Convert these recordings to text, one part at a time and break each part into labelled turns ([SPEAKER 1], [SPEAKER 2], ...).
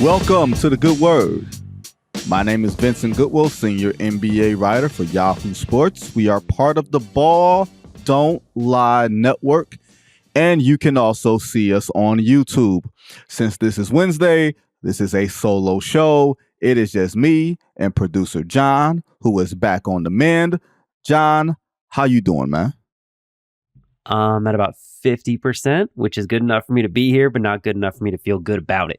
[SPEAKER 1] Welcome to The Good Word. My name is Vincent Goodwill, senior NBA writer for Yahoo Sports. We are part of the Ball Don't Lie Network, and you can also see us on YouTube. Since this is Wednesday, this is a solo show. It is just me and producer John, who is back on the mend. John, how you doing, man?
[SPEAKER 2] I'm at about 50%, which is good enough for me to be here, but not good enough for me to feel good about it.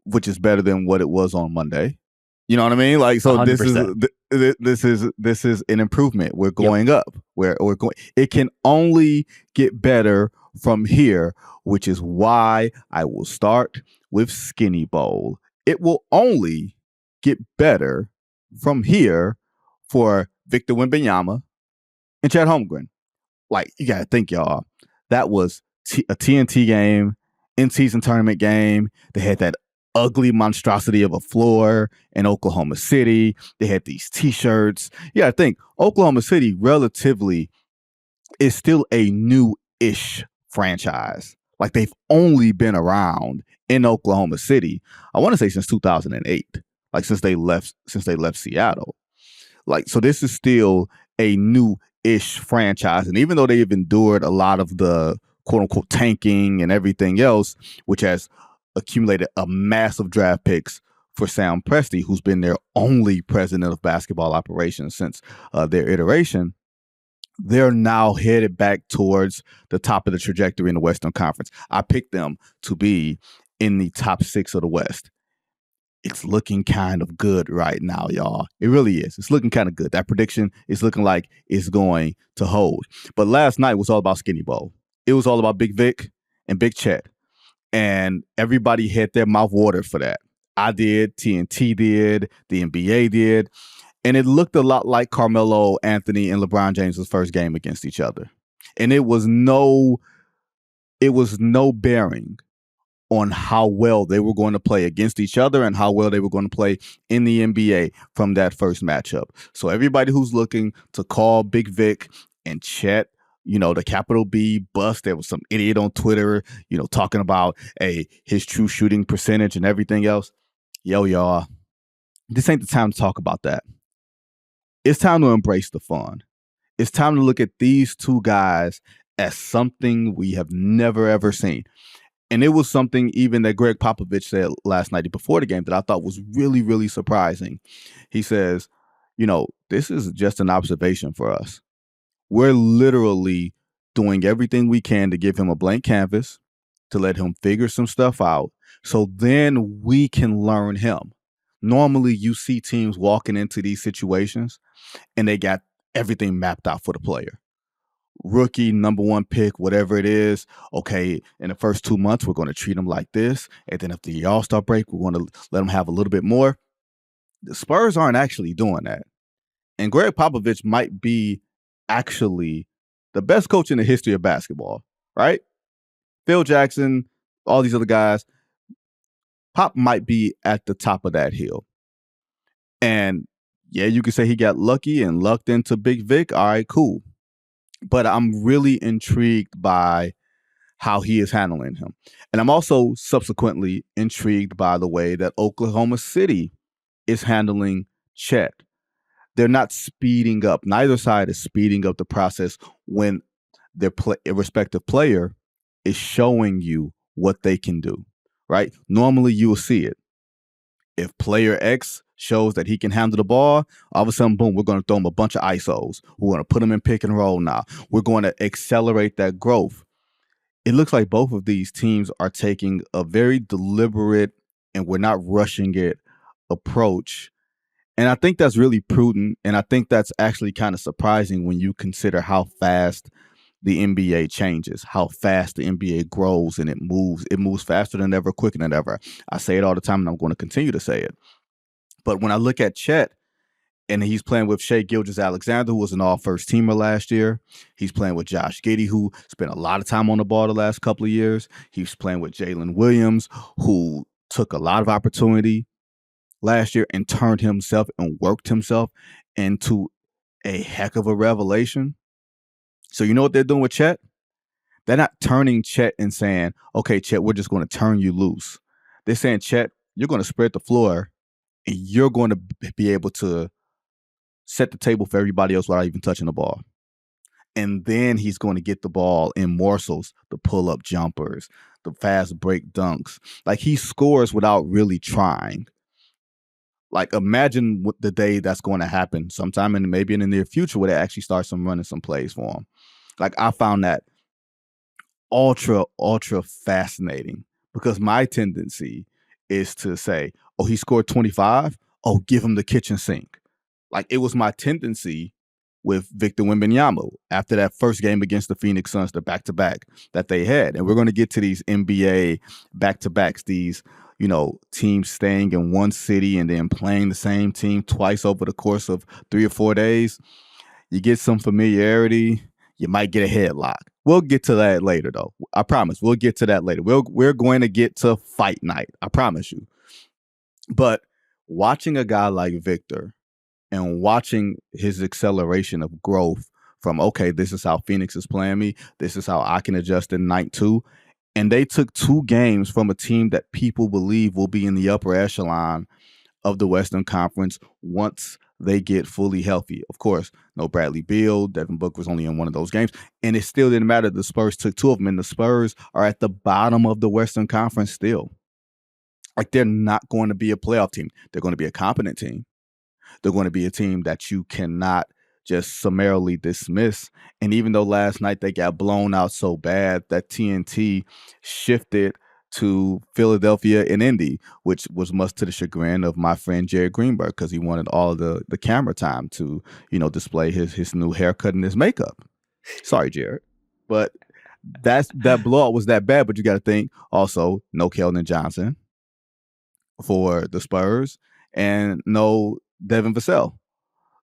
[SPEAKER 1] Which is better than what it was on Monday. You know what I mean? Like, so
[SPEAKER 2] 100%.
[SPEAKER 1] this is an improvement. We're going up. We're going. It can only get better from here, which is why I will start with Skinny Bowl. It will only get better from here for Victor Wembanyama and Chet Holmgren. Like, you gotta think, y'all. That was a TNT game, in-season tournament game. They had that ugly monstrosity of a floor in Oklahoma City. They had these T-shirts. Yeah, I think Oklahoma City relatively is still a new-ish franchise. Like, they've only been around in Oklahoma City, I want to say since 2008, like since they left Seattle. Like, so this is still a new-ish franchise. And even though they've endured a lot of the quote-unquote tanking and everything else, which has accumulated a massive draft picks for Sam Presti, who's been their only president of basketball operations since their iteration, they're now headed back towards the top of the trajectory in the Western Conference. I picked them to be in the top 6 of the West. It's looking kind of good right now, y'all. It really is. It's looking kind of good. That prediction is looking like it's going to hold. But last night was all about Skinny Bowl. It was all about Big Vic and Big Chet. And everybody had their mouth watered for that. I did, TNT did, the NBA did. And it looked a lot like Carmelo Anthony and LeBron James' first game against each other. And it was no bearing on how well they were going to play against each other and how well they were going to play in the NBA from that first matchup. So everybody who's looking to call Big Vic and Chet, the capital B bust, there was some idiot on Twitter, talking about his true shooting percentage and everything else. Yo, y'all, this ain't the time to talk about that. It's time to embrace the fun. It's time to look at these two guys as something we have never, ever seen. And it was something even that Greg Popovich said last night before the game that I thought was really, really surprising. He says, this is just an observation for us. We're literally doing everything we can to give him a blank canvas, to let him figure some stuff out, so then we can learn him. Normally, you see teams walking into these situations, and they got everything mapped out for the player. Rookie, number 1 pick, whatever it is. Okay, in the first 2 months, we're going to treat him like this. And then after the All-Star break, we're going to let him have a little bit more. The Spurs aren't actually doing that. And Greg Popovich might be actually the best coach in the history of basketball, right? Phil Jackson, all these other guys, Pop might be at the top of that hill. And yeah, you could say he got lucky and lucked into Big Vic. All right, cool. But I'm really intrigued by how he is handling him. And I'm also subsequently intrigued by the way that Oklahoma City is handling Chet. They're not speeding up. Neither side is speeding up the process when their respective player is showing you what they can do, right? Normally you will see it. If player X shows that he can handle the ball, all of a sudden, boom, we're going to throw him a bunch of ISOs. We're going to put him in pick and roll now. We're going to accelerate that growth. It looks like both of these teams are taking a very deliberate, and we're not rushing it, approach. And I think that's really prudent. And I think that's actually kind of surprising when you consider how fast the NBA changes, how fast the NBA grows and it moves. It moves faster than ever, quicker than ever. I say it all the time, and I'm going to continue to say it. But when I look at Chet, and he's playing with Shai Gilgeous-Alexander, who was an all-first teamer last year. He's playing with Josh Giddey, who spent a lot of time on the ball the last couple of years. He's playing with Jalen Williams, who took a lot of opportunity last year and turned himself and worked himself into a heck of a revelation. So you know what they're doing with Chet? They're not turning Chet and saying, okay, Chet, we're just going to turn you loose. They're saying, Chet, you're going to spread the floor and you're going to be able to set the table for everybody else without even touching the ball. And then he's going to get the ball in morsels, the pull-up jumpers, the fast break dunks. Like, he scores without really trying. Like, imagine what the day that's going to happen sometime maybe in the near future where they actually start running some plays for him. Like, I found that ultra fascinating, because my tendency is to say, oh, he scored 25. Oh, give him the kitchen sink. Like, it was my tendency with Victor Wembanyama after that first game against the Phoenix Suns, the back-to-back that they had. And we're going to get to these NBA back-to-backs, these, teams staying in one city and then playing the same team twice over the course of 3 or 4 days. You get some familiarity. You might get a headlock. We'll get to that later, though. I promise. We'll get to that later. We're going to get to fight night. I promise you. But watching a guy like Victor and watching his acceleration of growth from, okay, this is how Phoenix is playing me. This is how I can adjust in night 2. And they took 2 games from a team that people believe will be in the upper echelon of the Western Conference once they get fully healthy. Of course, no Bradley Beal. Devin Booker was only in one of those games. And it still didn't matter. The Spurs took 2 of them. And the Spurs are at the bottom of the Western Conference still. Like, they're not going to be a playoff team. They're going to be a competent team. They're going to be a team that you cannot just summarily dismiss. And even though last night they got blown out so bad that TNT shifted to Philadelphia and Indy, which was much to the chagrin of my friend Jared Greenberg, because he wanted all the camera time to, display his new haircut and his makeup. Sorry, Jared. But that blowout was that bad. But you got to think also, no Keldon Johnson for the Spurs and no Devin Vassell.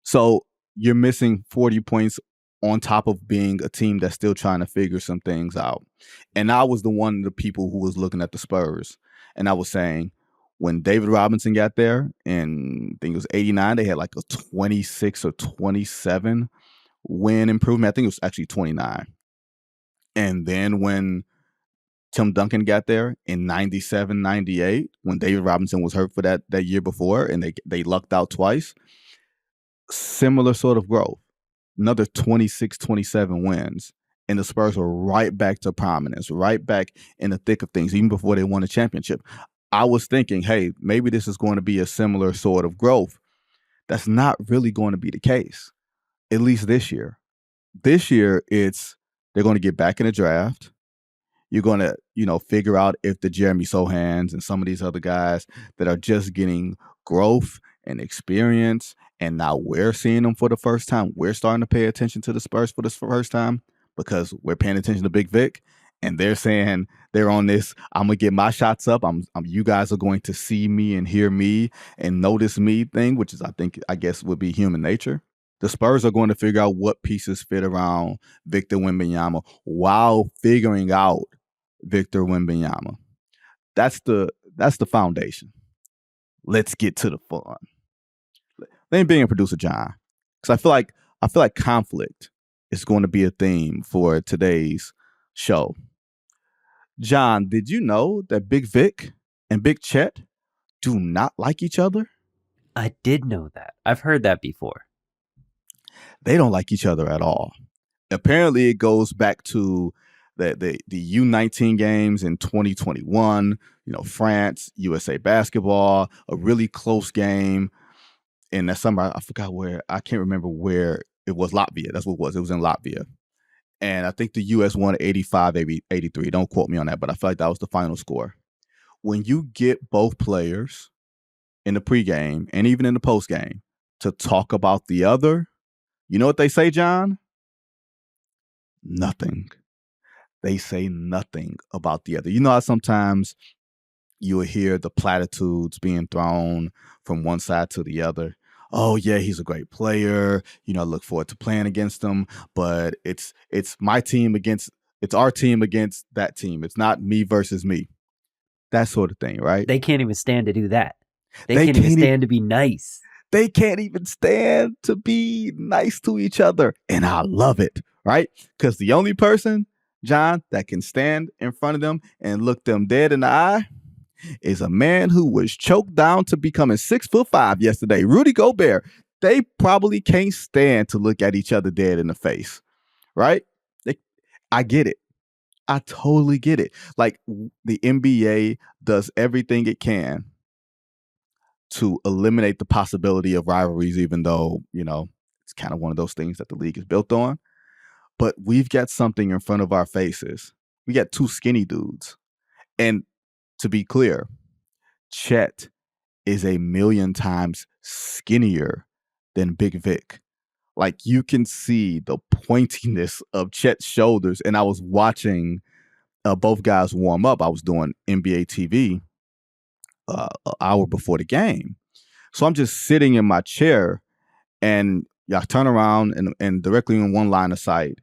[SPEAKER 1] So you're missing 40 points on top of being a team that's still trying to figure some things out. And I was one of the people who was looking at the Spurs, and I was saying, when David Robinson got there in, I think it was 89, they had like a 26 or 27 win improvement. I think it was actually 29. And then when Tim Duncan got there in 97, 98, when David Robinson was hurt for that year before, and they lucked out twice, similar sort of growth. Another 26, 27 wins. And the Spurs were right back to prominence, right back in the thick of things, even before they won a championship. I was thinking, hey, maybe this is going to be a similar sort of growth. That's not really going to be the case, at least this year. This year, they're going to get back in the draft. You're going to, figure out if the Jeremy Sohans and some of these other guys that are just getting growth and experience, and now we're seeing them for the first time. We're starting to pay attention to the Spurs for the first time because we're paying attention to Big Vic, and they're saying they're on this, I'm going to get my shots up. You guys are going to see me and hear me and notice me thing, which is, I guess would be human nature. The Spurs are going to figure out what pieces fit around Victor Wembanyama while figuring out Victor Wembanyama. That's the foundation. Let's get to the fun. Let me bring in producer John, because I feel like conflict is going to be a theme for today's show. John, did you know that Big Vic and Big Chet do not like each other?
[SPEAKER 2] I did know that. I've heard that before.
[SPEAKER 1] They don't like each other at all. Apparently, it goes back to the U19 games in 2021. France, USA basketball, a really close game. In that summer, I forgot where. I can't remember where it was. Latvia. That's what it was. It was in Latvia. And I think the U.S. won 85, 83. Don't quote me on that, but I feel like that was the final score. When you get both players in the pregame and even in the postgame to talk about the other, you know what they say, John? Nothing. They say nothing about the other. You know how sometimes you'll hear the platitudes being thrown from one side to the other. Oh, yeah, he's a great player. I look forward to playing against him. But it's our team against that team. It's not me versus me. That sort of thing, right?
[SPEAKER 2] They can't even stand to do that. They can't even stand to be nice.
[SPEAKER 1] They can't even stand to be nice to each other. And I love it, right? Because the only person, John, that can stand in front of them and look them dead in the eye is a man who was choked down to becoming 6'5" yesterday. Rudy Gobert. They probably can't stand to look at each other dead in the face, right? I get it. I totally get it. Like the NBA does everything it can to eliminate the possibility of rivalries, even though, it's kind of one of those things that the league is built on. But we've got something in front of our faces. We got two skinny dudes. And to be clear, Chet is a million times skinnier than Big Vic. Like you can see the pointiness of Chet's shoulders. And I was watching both guys warm up. I was doing NBA TV an hour before the game. So I'm just sitting in my chair and I turn around and directly in one line of sight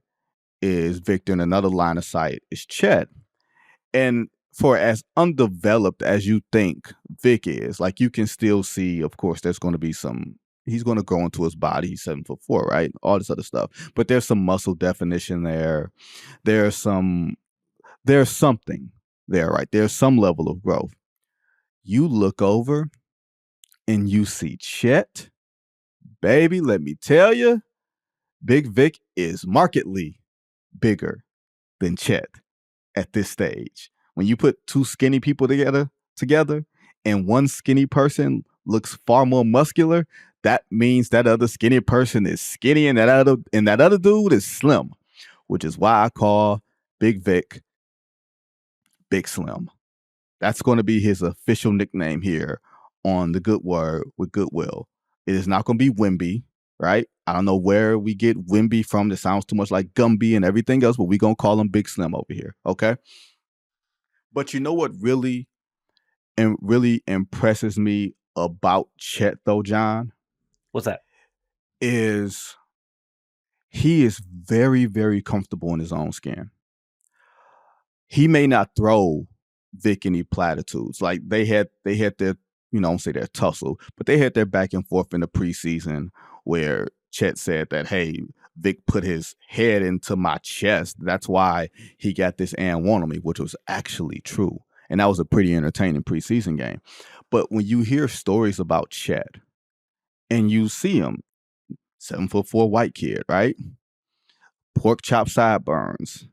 [SPEAKER 1] is Victor and another line of sight is Chet. And for as undeveloped as you think Vic is, like you can still see, of course, there's going to be he's going to grow into his body. He's 7'4", right? All this other stuff. But there's some muscle definition there. There's something there, right? There's some level of growth. You look over and you see Chet. Baby, let me tell you, Big Vic is markedly bigger than Chet at this stage. When you put two skinny people together and one skinny person looks far more muscular, that means that other skinny person is skinny and that other dude is slim, which is why I call Big Vic Big Slim. That's going to be his official nickname here on the Good Word with Goodwill. It is not going to be Wimby, right? I don't know where we get Wimby from. That sounds too much like Gumby and everything else, but we're going to call him Big Slim over here, okay? But you know what really impresses me about Chet, though, John?
[SPEAKER 2] What's that?
[SPEAKER 1] Is he is very, very comfortable in his own skin. He may not throw Vic any platitudes. Like they had their, I won't say their tussle, but they had their back and forth in the preseason where Chet said that, hey, Vic put his head into my chest. That's why he got this and one on me, which was actually true. And that was a pretty entertaining preseason game. But when you hear stories about Chet and you see him, 7'4" white kid, right? Pork chop sideburns.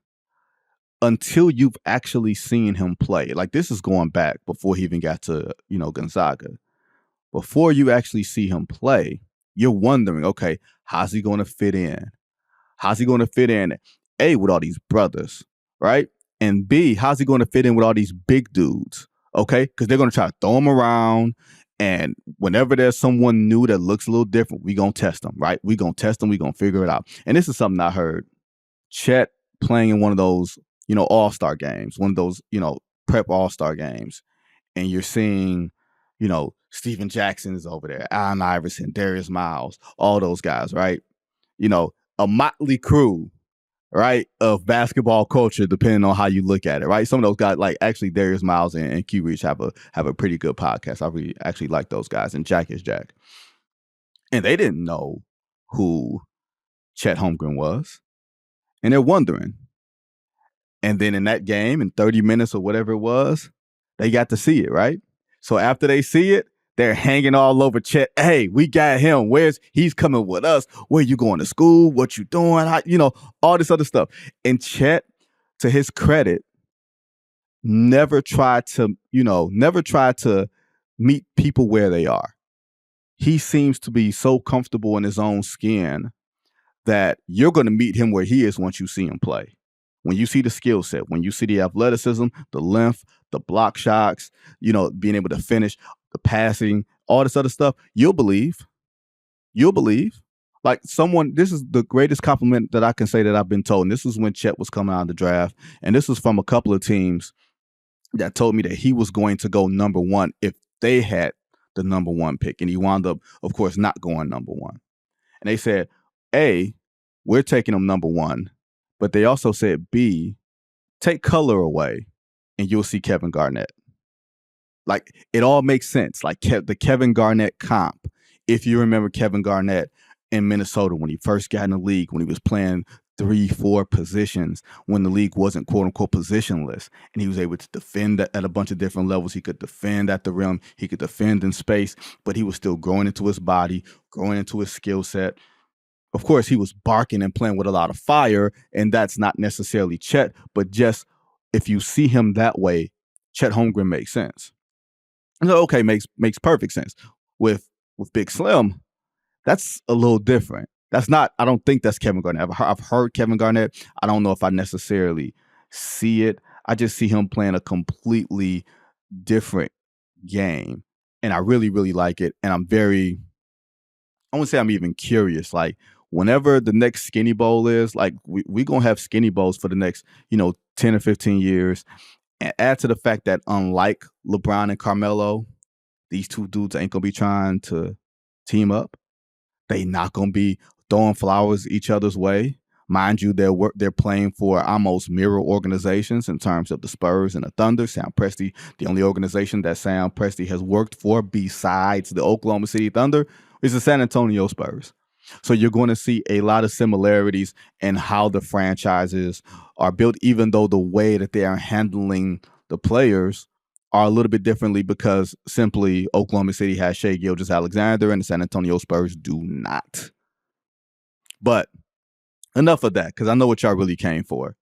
[SPEAKER 1] Until you've actually seen him play, like this is going back before he even got to, Gonzaga. Before you actually see him play, you're wondering, okay, how's he going to fit in? How's he going to fit in, A, with all these brothers, right? And B, how's he going to fit in with all these big dudes, okay? Because they're going to try to throw him around. And whenever there's someone new that looks a little different, we're going to test them, right? We're going to test them. We're going to figure it out. And this is something I heard. Chet playing in one of those, all-star games, one of those, prep all-star games. And you're seeing, Steven Jackson is over there, Allen Iverson, Darius Miles, all those guys, right? A motley crew, right, of basketball culture, depending on how you look at it, right? Some of those guys, like actually Darius Miles and Q Reach have a pretty good podcast. I really actually like those guys, and Jack is Jack. And they didn't know who Chet Holmgren was. And they're wondering. And then in that game, in 30 minutes or whatever it was, they got to see it, right? So after they see it, they're hanging all over Chet. Hey, we got him. He's coming with us? Where you going to school? What you doing? All this other stuff. And Chet, to his credit, never tried to meet people where they are. He seems to be so comfortable in his own skin that you're going to meet him where he is once you see him play. When you see the skill set, when you see the athleticism, the length, the block shots, being able to finish, the passing, all this other stuff, you'll believe. You'll believe. Like this is the greatest compliment that I can say that I've been told. And this was when Chet was coming out of the draft. And this was from a couple of teams that told me that he was going to go number one if they had the number one pick. And he wound up, of course, not going number one. And they said, A, we're taking him number one. But they also said, B, take color away and you'll see Kevin Garnett. Like, it all makes sense. Like the Kevin Garnett comp. If you remember Kevin Garnett in Minnesota when he first got in the league, when he was playing 3-4 positions when the league wasn't quote unquote positionless, and he was able to defend at a bunch of different levels. He could defend at the rim, he could defend in space, but he was still growing into his body, growing into his skill set. Of course, he was barking and playing with a lot of fire, and that's not necessarily Chet, but just if you see him that way, Chet Holmgren makes sense. So, okay, makes perfect sense. With Big Slim, that's a little different. That's not, I don't think that's Kevin Garnett. I've heard Kevin Garnett. I don't know if I necessarily see it. I just see him playing a completely different game. And I really, really like it. And I wouldn't say I'm even curious. Like, whenever the next Skinny Bowl is, like, we going to have Skinny Bowls for the next, 10 or 15 years. And add to the fact that unlike LeBron and Carmelo, these two dudes ain't going to be trying to team up. They not going to be throwing flowers each other's way. Mind you, they're playing for almost mirror organizations in terms of the Spurs and the Thunder. Sam Presti, the only organization that Sam Presti has worked for besides the Oklahoma City Thunder, is the San Antonio Spurs. So you're going to see a lot of similarities in how the franchises are built, even though the way that they are handling the players are a little bit differently, because simply Oklahoma City has Shai Gilgeous-Alexander and the San Antonio Spurs do not. But enough of that, because I know what y'all really came for.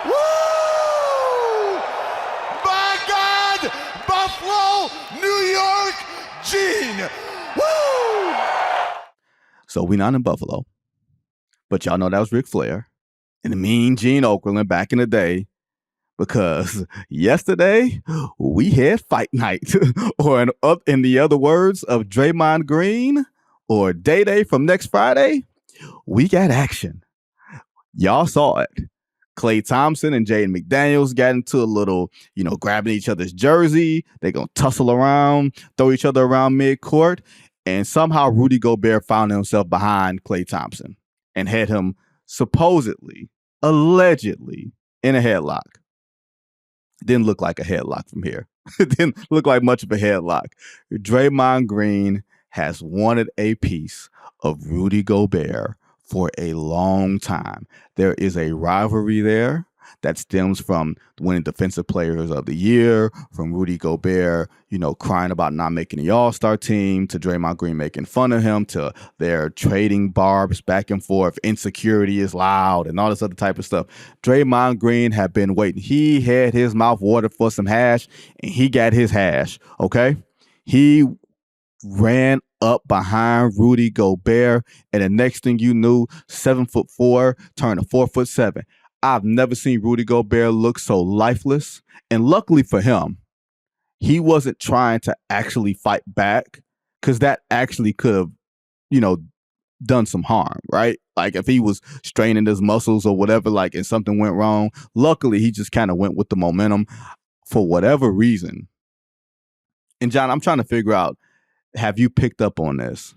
[SPEAKER 3] Woo! My God! Buffalo, New York, Gene! Woo!
[SPEAKER 1] So we not in Buffalo, but y'all know that was Ric Flair and the Mean Gene Okerlund back in the day, because yesterday we had fight night, or in the other words of Draymond Green or Day from next Friday, we got action. Y'all saw it. Klay Thompson and Jaden McDaniels got into a little, grabbing each other's jersey. They're going to tussle around, throw each other around mid-court. And somehow Rudy Gobert found himself behind Klay Thompson and had him supposedly, allegedly, in a headlock. Didn't look like a headlock from here. It didn't look like much of a headlock. Draymond Green has wanted a piece of Rudy Gobert for a long time. There is a rivalry there that stems from winning Defensive Players of the Year, from Rudy Gobert, crying about not making the All-Star team, to Draymond Green making fun of him, to their trading barbs back and forth, insecurity is loud, and all this other type of stuff. Draymond Green had been waiting. He had his mouth watered for some hash, and he got his hash, okay? He ran up behind Rudy Gobert, and the next thing you knew, 7'4" turned to 4'7". I've never seen Rudy Gobert look so lifeless. And luckily for him, he wasn't trying to actually fight back, because that actually could have, done some harm, right? Like if he was straining his muscles or whatever, like, and something went wrong. Luckily, he just kind of went with the momentum for whatever reason. And John, I'm trying to figure out, have you picked up on this?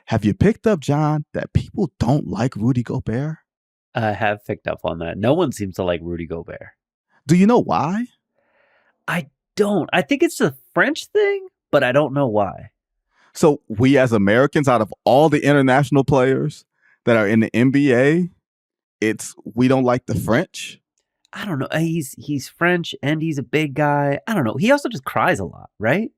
[SPEAKER 1] Have you picked up, John, that people don't like Rudy Gobert?
[SPEAKER 2] I have picked up on that. No one seems to like Rudy Gobert.
[SPEAKER 1] Do you know why?
[SPEAKER 2] I don't. I think it's a French thing, but I don't know why.
[SPEAKER 1] So we as Americans, out of all the international players that are in the NBA, we don't like the French?
[SPEAKER 2] I don't know. He's French and he's a big guy. I don't know. He also just cries a lot, right?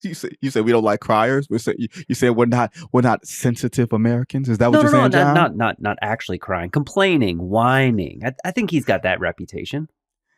[SPEAKER 1] You say we don't like criers? You say we're not sensitive Americans? Is that what you're saying, John?
[SPEAKER 2] Not actually crying, complaining, whining. I think he's got that reputation.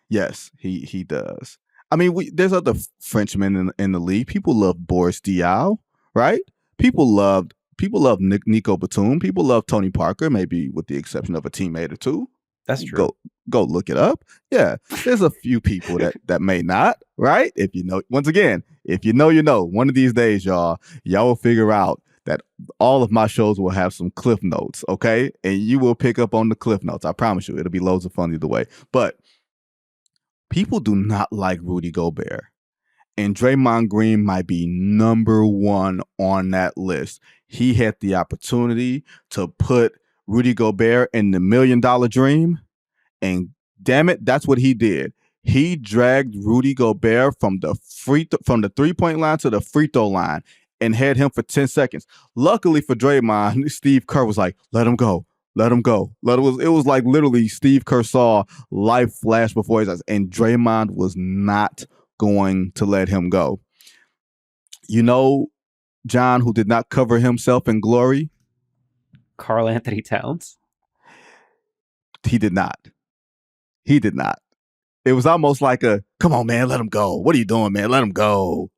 [SPEAKER 1] Yes, he does. I mean, there's other Frenchmen in the league. People love Boris Diaw, right? People love Nico Batum. People love Tony Parker, maybe with the exception of a teammate or two.
[SPEAKER 2] That's true.
[SPEAKER 1] Go look it up. Yeah, there's a few people that may not, right? If you know, once again, if you know, one of these days, y'all will figure out that all of my shows will have some cliff notes, okay? And you will pick up on the cliff notes. I promise you, it'll be loads of fun either way. But people do not like Rudy Gobert. And Draymond Green might be number one on that list. He had the opportunity to put Rudy Gobert in the $1 Million Dream. And damn it, that's what he did. He dragged Rudy Gobert from the 3-point line to the free throw line and had him for 10 seconds. Luckily for Draymond, Steve Kerr was like, let him go. Let him go. It was like literally Steve Kerr saw life flash before his eyes, and Draymond was not going to let him go. You know, John, who did not cover himself in glory?
[SPEAKER 2] Karl Anthony Towns.
[SPEAKER 1] He did not. He did not. It was almost like a, come on, man, let him go. What are you doing, man? Let him go.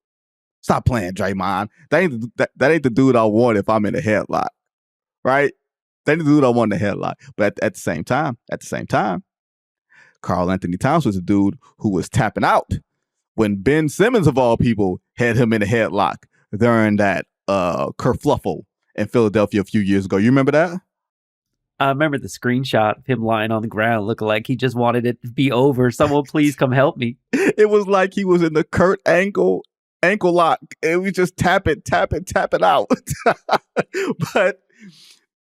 [SPEAKER 1] Stop playing, Draymond. That ain't the dude I want if I'm in a headlock, right? That ain't the dude I want in a headlock. But at the same time, Karl Anthony Towns was a dude who was tapping out when Ben Simmons, of all people, had him in a headlock during that kerfluffle in Philadelphia a few years ago. You remember that?
[SPEAKER 2] I remember the screenshot of him lying on the ground looking like he just wanted it to be over. Someone please come help me.
[SPEAKER 1] It was like he was in the Kurt Angle lock. It was just tap it out. But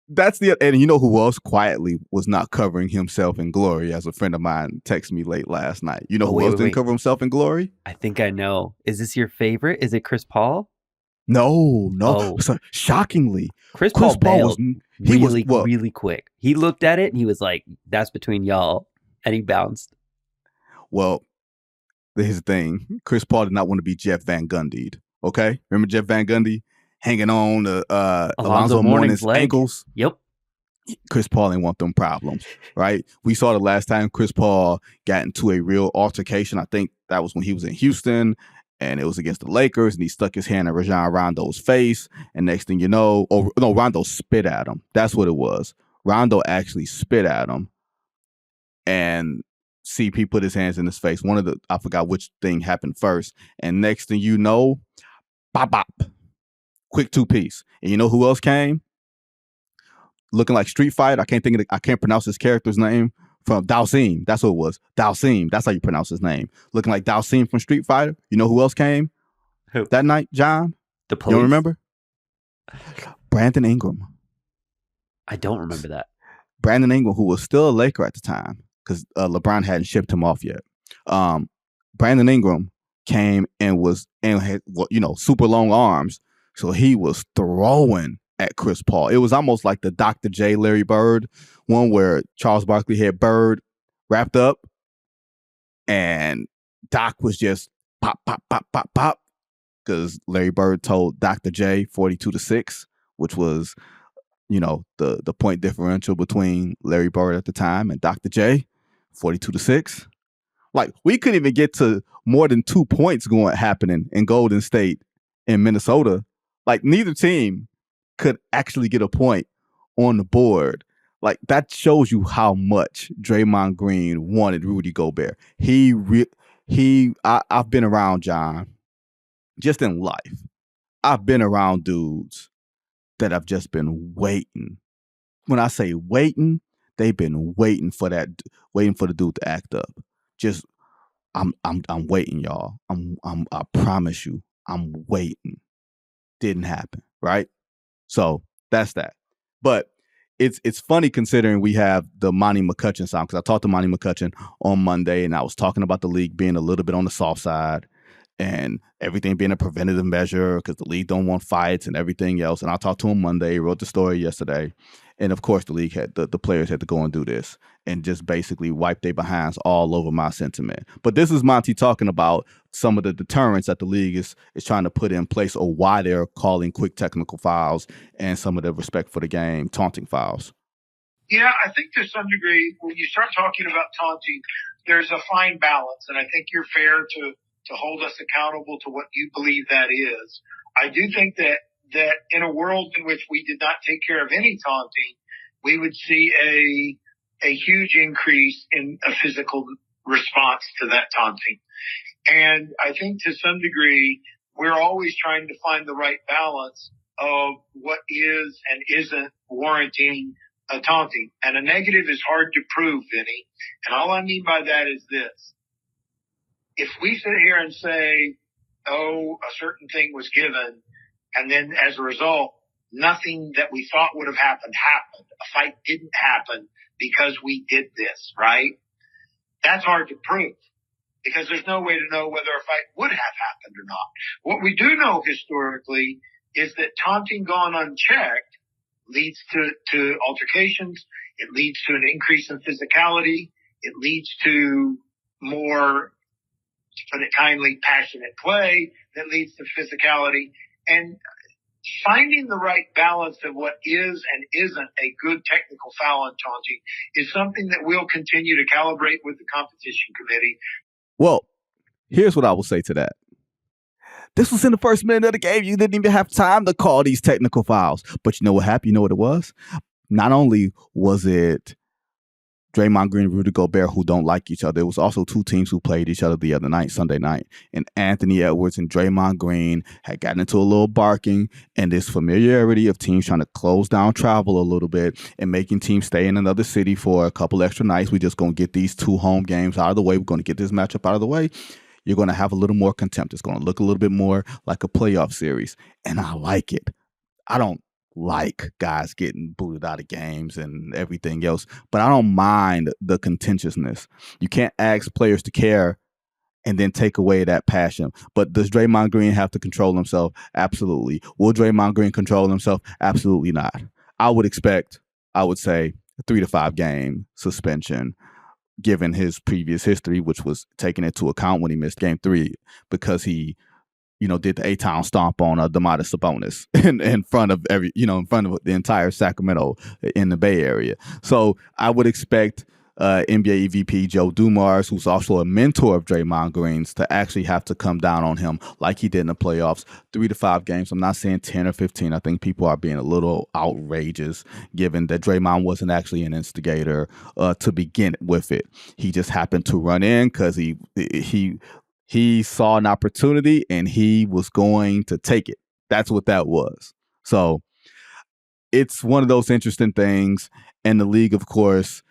[SPEAKER 1] that's and you know who else quietly was not covering himself in glory, as a friend of mine texted me late last night. You know who else didn't cover himself in glory?
[SPEAKER 2] I think I know. Is this your favorite? Is it Chris Paul?
[SPEAKER 1] No. So, shockingly,
[SPEAKER 2] Chris Paul
[SPEAKER 1] was
[SPEAKER 2] really quick. He looked at it and he was like, that's between y'all. And he bounced.
[SPEAKER 1] Well, here's the thing. Chris Paul did not want to be Jeff Van Gundy. Okay? Remember Jeff Van Gundy hanging on Alonzo Mourning's ankles?
[SPEAKER 2] Yep.
[SPEAKER 1] Chris Paul didn't want them problems, right? We saw the last time Chris Paul got into a real altercation. I think that was when he was in Houston, and it was against the Lakers, and he stuck his hand in Rajon Rondo's face, and next thing you know, Rondo spit at him. That's what it was. Rondo actually spit at him, and CP put his hands in his face. I forgot which thing happened first, and next thing you know, bop, bop. Quick 2-piece. And you know who else came? Looking like Street Fighter. I can't pronounce his character's name. From Dhalsim. That's what it was. Dhalsim. That's how you pronounce his name. Looking like Dhalsim from Street Fighter. You know who else came?
[SPEAKER 2] Who?
[SPEAKER 1] That night, John?
[SPEAKER 2] The police.
[SPEAKER 1] You don't remember? Brandon Ingram.
[SPEAKER 2] I don't remember that.
[SPEAKER 1] Brandon Ingram, who was still a Laker at the time, because LeBron hadn't shipped him off yet. Brandon Ingram came and had super long arms. So he was throwing at Chris Paul. It was almost like the Dr. J, Larry Bird one where Charles Barkley had Bird wrapped up and Doc was just pop, pop, pop, pop, pop, because Larry Bird told Dr. J 42-6, which was, the point differential between Larry Bird at the time and Dr. J, 42-6. Like, we couldn't even get to more than 2 points happening in Golden State and Minnesota. Like, neither team could actually get a point on the board. Like, that shows you how much Draymond Green wanted Rudy Gobert. I've been around, John, just in life. I've been around dudes that have just been waiting. When I say waiting, they've been waiting for the dude to act up. Just, I'm waiting, y'all. I promise you, I'm waiting. Didn't happen, right? So that's that. But it's funny considering we have the Monty McCutchen sound, because I talked to Monty McCutchen on Monday and I was talking about the league being a little bit on the soft side and everything being a preventative measure because the league don't want fights and everything else. And I talked to him Monday, wrote the story yesterday. And of course the league the players had to go and do this and just basically wipe their behinds all over my sentiment. But this is Monty talking about some of the deterrents that the league is trying to put in place, or why they're calling quick technical fouls and some of the respect for the game taunting fouls.
[SPEAKER 4] Yeah, I think to some degree, when you start talking about taunting, there's a fine balance, and I think you're fair to hold us accountable to what you believe that is. I do think that in a world in which we did not take care of any taunting, we would see a huge increase in a physical response to that taunting. And I think to some degree, we're always trying to find the right balance of what is and isn't warranting a taunting. And a negative is hard to prove, Vinny. And all I mean by that is this. If we sit here and say, a certain thing was given, and then as a result, nothing that we thought would have happened. A fight didn't happen because we did this, right? That's hard to prove. because there's no way to know whether a fight would have happened or not. What we do know historically is that taunting gone unchecked leads to altercations. It leads to an increase in physicality. It leads to more, to put it kindly, passionate play that leads to physicality. And finding the right balance of what is and isn't a good technical foul on taunting is something that we'll continue to calibrate with the competition committee.
[SPEAKER 1] Well, here's what I will say to that. This was in the first minute of the game. You didn't even have time to call these technical fouls. But you know what happened? You know what it was? Not only was it Draymond Green and Rudy Gobert who don't like each other, it was also two teams who played each other the other night, Sunday night. And Anthony Edwards and Draymond Green had gotten into a little barking, and this familiarity of teams trying to close down travel a little bit and making teams stay in another city for a couple extra nights. We're just going to get these two home games out of the way. We're going to get this matchup out of the way. You're going to have a little more contempt. It's going to look a little bit more like a playoff series. And I like it. I don't like guys getting booted out of games and everything else, but I don't mind the contentiousness. You can't ask players to care and then take away that passion. But does Draymond Green have to control himself? Absolutely. Will Draymond Green control himself? Absolutely not. I would say a 3 to 5 game suspension, given his previous history, which was taken into account when he missed game 3 because he did the A-Town stomp on Domantas Sabonis in front of in front of the entire Sacramento in the Bay Area. So I would expect NBA EVP Joe Dumars, who's also a mentor of Draymond Green's, to actually have to come down on him like he did in the playoffs. 3 to 5 games. I'm not saying 10 or 15. I think people are being a little outrageous, given that Draymond wasn't actually an instigator to begin with it. He just happened to run in because he saw an opportunity and he was going to take it. That's what that was. So it's one of those interesting things. And the league, of course,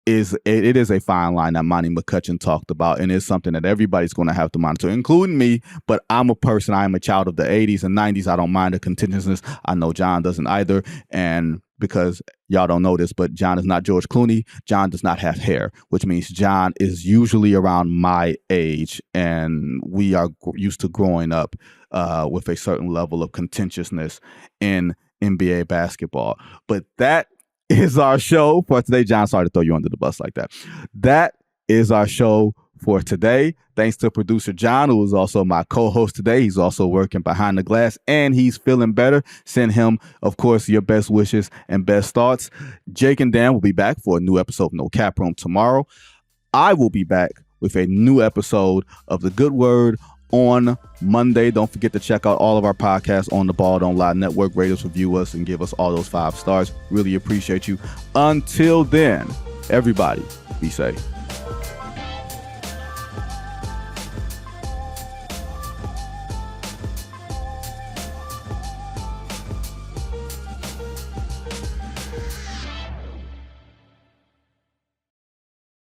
[SPEAKER 1] is a fine line that Monty McCutcheon talked about, and it's something that everybody's going to have to monitor, including me. But I'm a person, I am a child of the 80s and 90s. I don't mind the contentiousness. I know John doesn't either. And because y'all don't know this, but John is not George Clooney. John does not have hair, which means John is usually around my age, and we are used to growing up with a certain level of contentiousness in NBA basketball. But that is our show for today. John, sorry to throw you under the bus like that. That is our show for today. Thanks to producer John, who is also my co-host today. He's also working behind the glass and he's feeling better. Send him, of course, your best wishes and best thoughts. Jake and Dan will be back for a new episode of No Cap Room tomorrow. I will be back with a new episode of The Good Word on Monday. Don't forget to check out all of our podcasts on the Ball Don't Lie Network. Rate us, review us, and give us all those 5 stars. Really appreciate you. Until then, everybody, be safe.